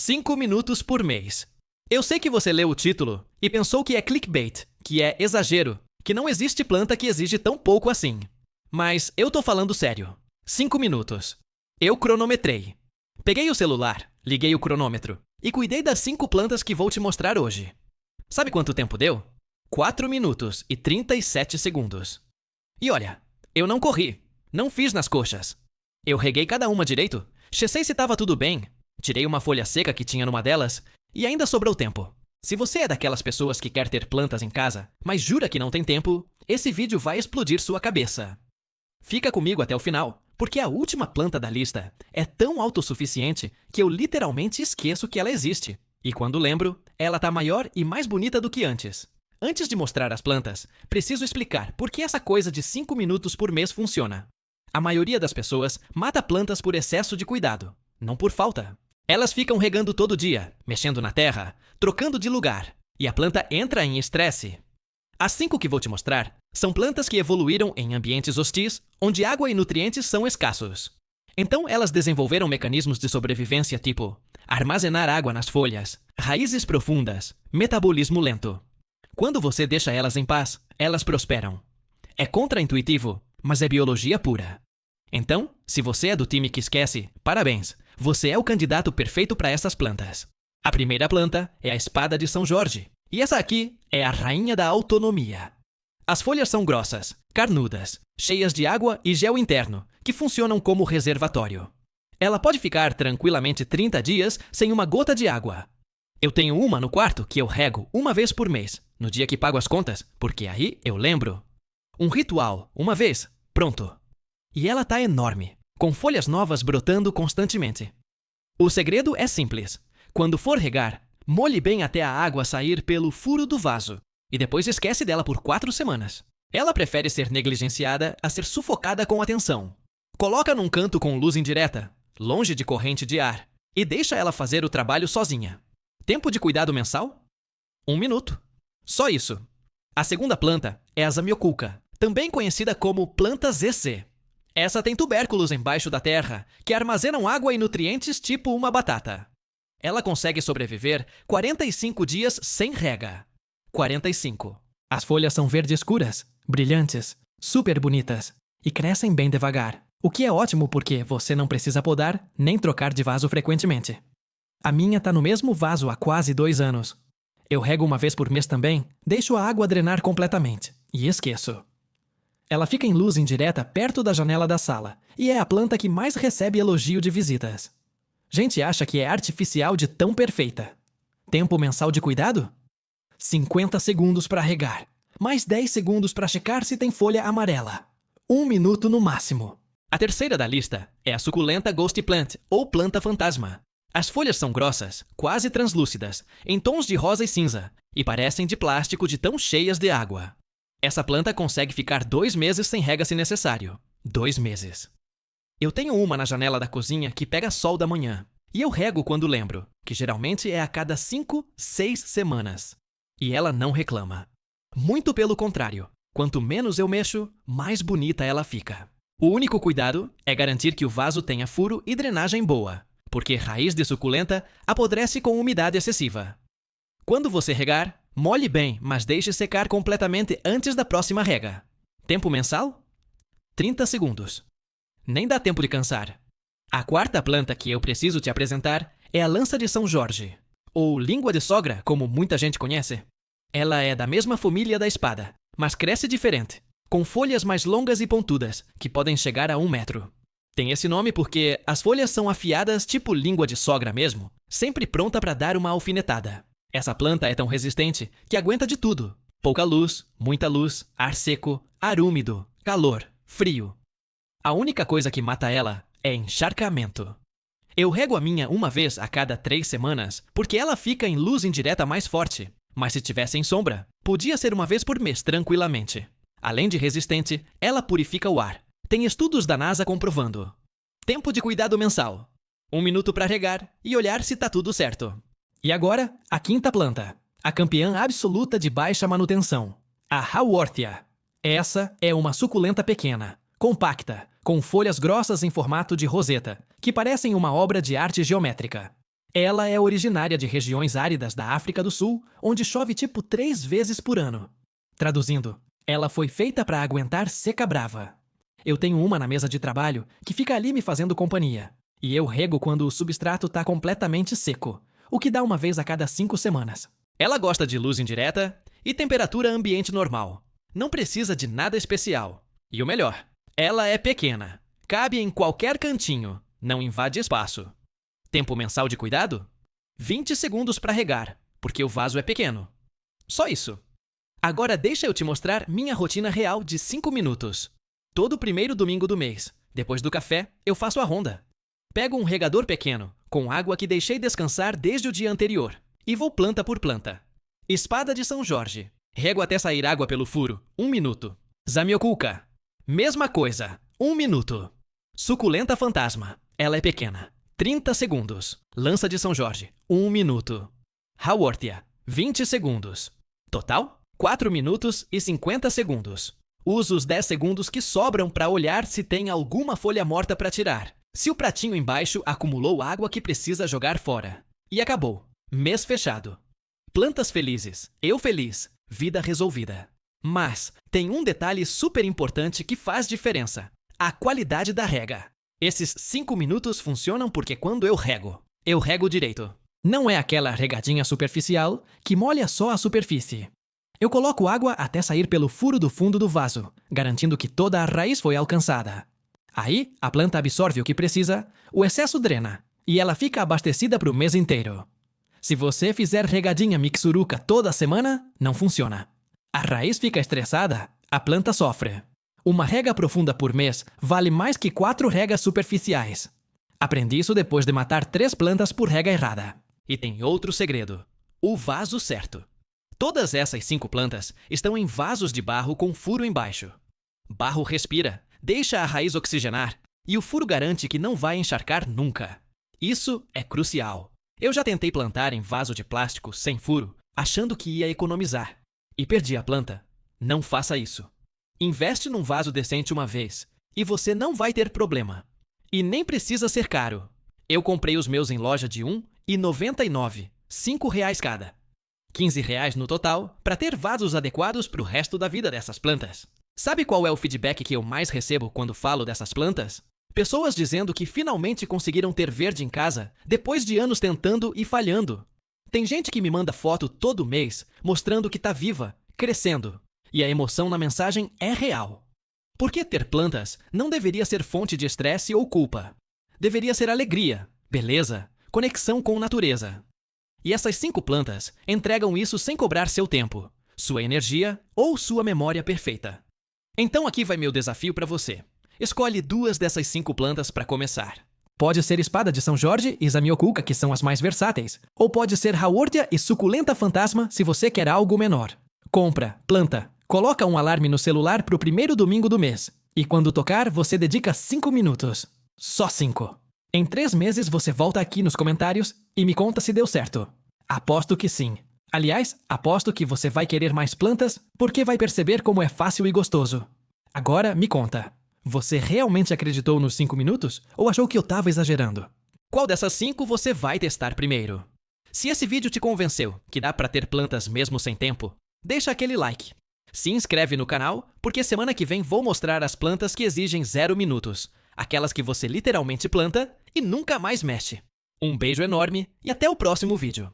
5 minutos por mês. Eu sei que você leu o título e pensou que é clickbait, que é exagero, que não existe planta que exige tão pouco assim. Mas eu tô falando sério. 5 minutos. Eu cronometrei. Peguei o celular, liguei o cronômetro e cuidei das 5 plantas que vou te mostrar hoje. Sabe quanto tempo deu? 4 minutos e 37 segundos. E olha, eu não corri, não fiz nas coxas. Eu reguei cada uma direito, checei se tava tudo bem, tirei uma folha seca que tinha numa delas e ainda sobrou tempo. Se você é daquelas pessoas que quer ter plantas em casa, mas jura que não tem tempo, esse vídeo vai explodir sua cabeça. Fica comigo até o final, porque a última planta da lista é tão autossuficiente que eu literalmente esqueço que ela existe. E quando lembro, ela tá maior e mais bonita do que antes. Antes de mostrar as plantas, preciso explicar por que essa coisa de 5 minutos por mês funciona. A maioria das pessoas mata plantas por excesso de cuidado, não por falta. Elas ficam regando todo dia, mexendo na terra, trocando de lugar, e a planta entra em estresse. As 5 que vou te mostrar são plantas que evoluíram em ambientes hostis, onde água e nutrientes são escassos. Então elas desenvolveram mecanismos de sobrevivência tipo armazenar água nas folhas, raízes profundas, metabolismo lento. Quando você deixa elas em paz, elas prosperam. É contraintuitivo, mas é biologia pura. Então, se você é do time que esquece, parabéns, você é o candidato perfeito para essas plantas. A primeira planta é a espada de São Jorge, e essa aqui é a rainha da autonomia. As folhas são grossas, carnudas, cheias de água e gel interno, que funcionam como reservatório. Ela pode ficar tranquilamente 30 dias sem uma gota de água. Eu tenho uma no quarto que eu rego uma vez por mês, no dia que pago as contas, porque aí eu lembro. Um ritual, uma vez, pronto. E ela tá enorme, com folhas novas brotando constantemente. O segredo é simples. Quando for regar, molhe bem até a água sair pelo furo do vaso e depois esquece dela por 4 semanas. Ela prefere ser negligenciada a ser sufocada com atenção. Coloca num canto com luz indireta, longe de corrente de ar, e deixa ela fazer o trabalho sozinha. Tempo de cuidado mensal? 1 minuto. Só isso. A segunda planta é a Zamioculca, também conhecida como planta ZC. Essa tem tubérculos embaixo da terra que armazenam água e nutrientes tipo uma batata. Ela consegue sobreviver 45 dias sem rega. 45. As folhas são verde escuras, brilhantes, super bonitas e crescem bem devagar, o que é ótimo porque você não precisa podar nem trocar de vaso frequentemente. A minha tá no mesmo vaso há quase 2 anos. Eu rego uma vez por mês também, deixo a água drenar completamente e esqueço. Ela fica em luz indireta perto da janela da sala e é a planta que mais recebe elogio de visitas. Gente acha que é artificial de tão perfeita. Tempo mensal de cuidado? 50 segundos para regar, mais 10 segundos para checar se tem folha amarela. 1 minuto no máximo. A terceira da lista é a suculenta Ghost Plant, ou planta fantasma. As folhas são grossas, quase translúcidas, em tons de rosa e cinza, e parecem de plástico de tão cheias de água. Essa planta consegue ficar 2 meses sem rega se necessário. 2 meses. Eu tenho uma na janela da cozinha que pega sol da manhã, e eu rego quando lembro, que geralmente é a cada 5, 6 semanas. E ela não reclama. Muito pelo contrário, quanto menos eu mexo, mais bonita ela fica. O único cuidado é garantir que o vaso tenha furo e drenagem boa, porque raiz de suculenta apodrece com umidade excessiva. Quando você regar, molhe bem, mas deixe secar completamente antes da próxima rega. Tempo mensal? 30 segundos. Nem dá tempo de cansar. A quarta planta que eu preciso te apresentar é a lança de São Jorge, ou língua de sogra, como muita gente conhece. Ela é da mesma família da espada, mas cresce diferente, com folhas mais longas e pontudas, que podem chegar a 1 metro. Tem esse nome porque as folhas são afiadas tipo língua de sogra mesmo, sempre pronta para dar uma alfinetada. Essa planta é tão resistente que aguenta de tudo. Pouca luz, muita luz, ar seco, ar úmido, calor, frio. A única coisa que mata ela é encharcamento. Eu rego a minha uma vez a cada 3 semanas porque ela fica em luz indireta mais forte. Mas se tivesse em sombra, podia ser uma vez por mês tranquilamente. Além de resistente, ela purifica o ar. Tem estudos da NASA comprovando. Tempo de cuidado mensal. 1 minuto para regar e olhar se tá tudo certo. E agora, a quinta planta. A campeã absoluta de baixa manutenção. A Haworthia. Essa é uma suculenta pequena, compacta, com folhas grossas em formato de roseta, que parecem uma obra de arte geométrica. Ela é originária de regiões áridas da África do Sul, onde chove tipo 3 vezes por ano. Traduzindo, ela foi feita para aguentar seca brava. Eu tenho uma na mesa de trabalho que fica ali me fazendo companhia. E eu rego quando o substrato tá completamente seco, o que dá uma vez a cada 5 semanas. Ela gosta de luz indireta e temperatura ambiente normal. Não precisa de nada especial. E o melhor, ela é pequena. Cabe em qualquer cantinho. Não invade espaço. Tempo mensal de cuidado? 20 segundos para regar, porque o vaso é pequeno. Só isso. Agora deixa eu te mostrar minha rotina real de 5 minutos. Todo primeiro domingo do mês, depois do café, eu faço a ronda. Pego um regador pequeno, com água que deixei descansar desde o dia anterior, e vou planta por planta. Espada de São Jorge. Rego até sair água pelo furo, 1 minuto. Zamioculca. Mesma coisa, 1 minuto. Suculenta fantasma. Ela é pequena. 30 segundos. Lança de São Jorge, 1 minuto. Haworthia, 20 segundos. Total, 4 minutos e 50 segundos. Uso os 10 segundos que sobram para olhar se tem alguma folha morta para tirar. Se o pratinho embaixo acumulou água que precisa jogar fora. E acabou. Mês fechado. Plantas felizes. Eu feliz. Vida resolvida. Mas tem um detalhe super importante que faz diferença. A qualidade da rega. Esses 5 minutos funcionam porque quando eu rego direito. Não é aquela regadinha superficial que molha só a superfície. Eu coloco água até sair pelo furo do fundo do vaso, garantindo que toda a raiz foi alcançada. Aí, a planta absorve o que precisa, o excesso drena, e ela fica abastecida para o mês inteiro. Se você fizer regadinha mixuruca toda semana, não funciona. A raiz fica estressada, a planta sofre. Uma rega profunda por mês vale mais que 4 regas superficiais. Aprendi isso depois de matar 3 plantas por rega errada. E tem outro segredo. O vaso certo. Todas essas 5 plantas estão em vasos de barro com furo embaixo. Barro respira, deixa a raiz oxigenar e o furo garante que não vai encharcar nunca. Isso é crucial. Eu já tentei plantar em vaso de plástico sem furo, achando que ia economizar. E perdi a planta. Não faça isso. Investe num vaso decente uma vez e você não vai ter problema. E nem precisa ser caro. Eu comprei os meus em loja de R$1,99, R$5 cada. R$15 no total para ter vasos adequados para o resto da vida dessas plantas. Sabe qual é o feedback que eu mais recebo quando falo dessas plantas? Pessoas dizendo que finalmente conseguiram ter verde em casa depois de anos tentando e falhando. Tem gente que me manda foto todo mês mostrando que tá viva, crescendo. E a emoção na mensagem é real. Porque ter plantas não deveria ser fonte de estresse ou culpa. Deveria ser alegria, beleza, conexão com natureza. E essas 5 plantas entregam isso sem cobrar seu tempo, sua energia ou sua memória perfeita. Então aqui vai meu desafio para você. Escolhe 2 dessas 5 plantas para começar. Pode ser Espada de São Jorge e Zamioculca, que são as mais versáteis. Ou pode ser Haworthia e Suculenta Fantasma, se você quer algo menor. Compra, planta, coloca um alarme no celular para o primeiro domingo do mês. E quando tocar, você dedica 5 minutos. Só 5. Em 3 meses você volta aqui nos comentários e me conta se deu certo. Aposto que sim. Aliás, aposto que você vai querer mais plantas porque vai perceber como é fácil e gostoso. Agora, me conta. Você realmente acreditou nos 5 minutos ou achou que eu tava exagerando? Qual dessas 5 você vai testar primeiro? Se esse vídeo te convenceu que dá pra ter plantas mesmo sem tempo, deixa aquele like. Se inscreve no canal, porque semana que vem vou mostrar as plantas que exigem 0 minutos. Aquelas que você literalmente planta e nunca mais mexe. Um beijo enorme e até o próximo vídeo.